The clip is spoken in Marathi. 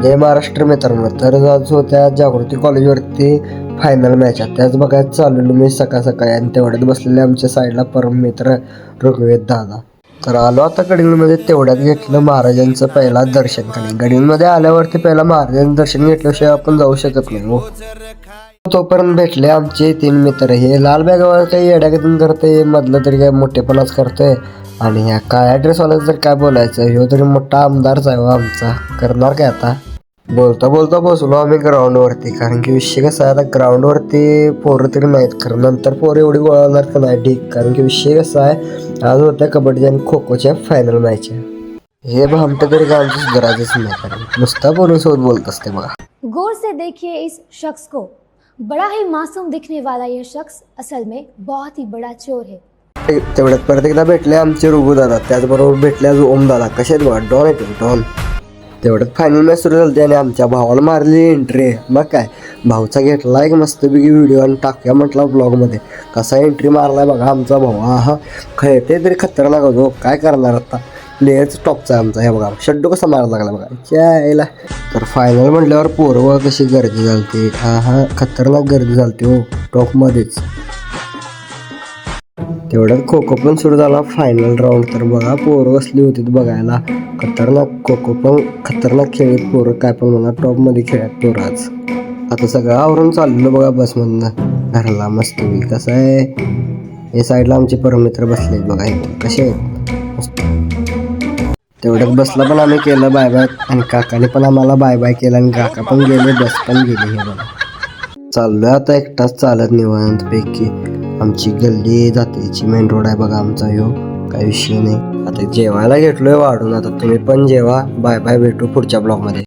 जय महाराष्ट्र मित्रांनो, तर आज होत्या जागृती कॉलेजवरती फायनल मॅच आहे. त्याच बघायला चाललेलो मी सकाळ सकाळी आणि तेवढ्यात बसलेले आमच्या साईडला परम मित्र ऋग्वेद दादा. तर आलो आता गडिंगमध्ये. तेवढ्यात घेतलं महाराजांचं पहिला दर्शन. गडिंगमध्ये आल्यावरती पहिला महाराजांचं दर्शन घेतल्याशिवाय आपण जाऊ शकत नाही हो. तोपर्यंत भेटले आमचे 3 मित्र. हे लाल बॅगावर काही येड्यागतीन करते, मधलं तरी काय मोठेपणाच करतोय आणि ह्या काय ड्रेसवाल्याचं तर काय बोलायचं. ह्यो तरी मोठा आमदारच आहे आमचा. करणार काय आता. बोलता बोलता बसलो आम्ही ग्राउंडवरती, कारण की विषय कसा आहे, आता ग्राउंडवरती पोरं तरी नाहीत. खरं नंतर पोरं एवढी गोळवणार का नाही ठीक, कारण की विषय कसा आहे, आज होत्या कबड्डी आणि खो खोच्या फायनल मॅच आहे. हे भामटे तरी का आमचं सुधारायचंच नाही, कारण नुसता पोरीसोबत बोलत असते बघा. गौर से देखिए इस शख्स को. बड़ा ही मासूम दिखने वाला यह शख्स असल में बहुत ही बड़ा चोर है. तेवढ्यात परत एकदा भेटले आमचे रुगू दादा, त्याचबरोबर भेटले आज ओम दादा. कसे आहेत बघा, डॉन येते डॉन. तेवढ्यात फायनल मॅच सुरू झाली आणि आमच्या भावाला मारली एंट्री. मग काय, भाऊचा घेतला एक मस्तपैकी व्हिडिओ आणि टाकूया म्हटला ब्लॉगमध्ये. कसा एंट्री मारलाय बघा आमचा भाऊ. हा खेळते तरी खतरनाक होतो. काय करणार आता, प्लेयरच टॉपचा आमचा. हे बघा शड्डू कसा मारायला लागला बघा यायला. तर फायनल म्हटल्यावर पोरं कशी गर्दी झालती. हा खतरनाक गर्दी झालती हो टॉपमध्येच. तेवढ्यात खो खो पण सुरू झाला फायनल राऊंड. तर बघा पोरं बसली होती बघायला. खतरनाक खो खो पण खतरनाक खेळत पोरं, काय पण म्हणा टॉपमध्ये खेळत पोरं. आज आता सगळं आवरून चाललेलो बघा बसमधनं घराला मस्तपैकी. कसं आहे, हे साईडला आमचे परमित्र बसले बघा इथे कसे आहेत. तेवढ्यात बसला पण आम्ही केलं बाय बाय आणि काकाने पण आम्हाला बाय बाय केलं आणि काका पण गेले, बस पण गेले. हे बघा चाललोय आता एकटाच चालत निवांतपैकी. आमची गल्ली जातेची मेन रोड आहे बघा आमचा ह्यो, काही विषय नाही. आता जेवायला घेतलोय वाढून. आता तुम्ही पण जेवा. बाय बाय, भेटू पुढच्या ब्लॉगमध्ये.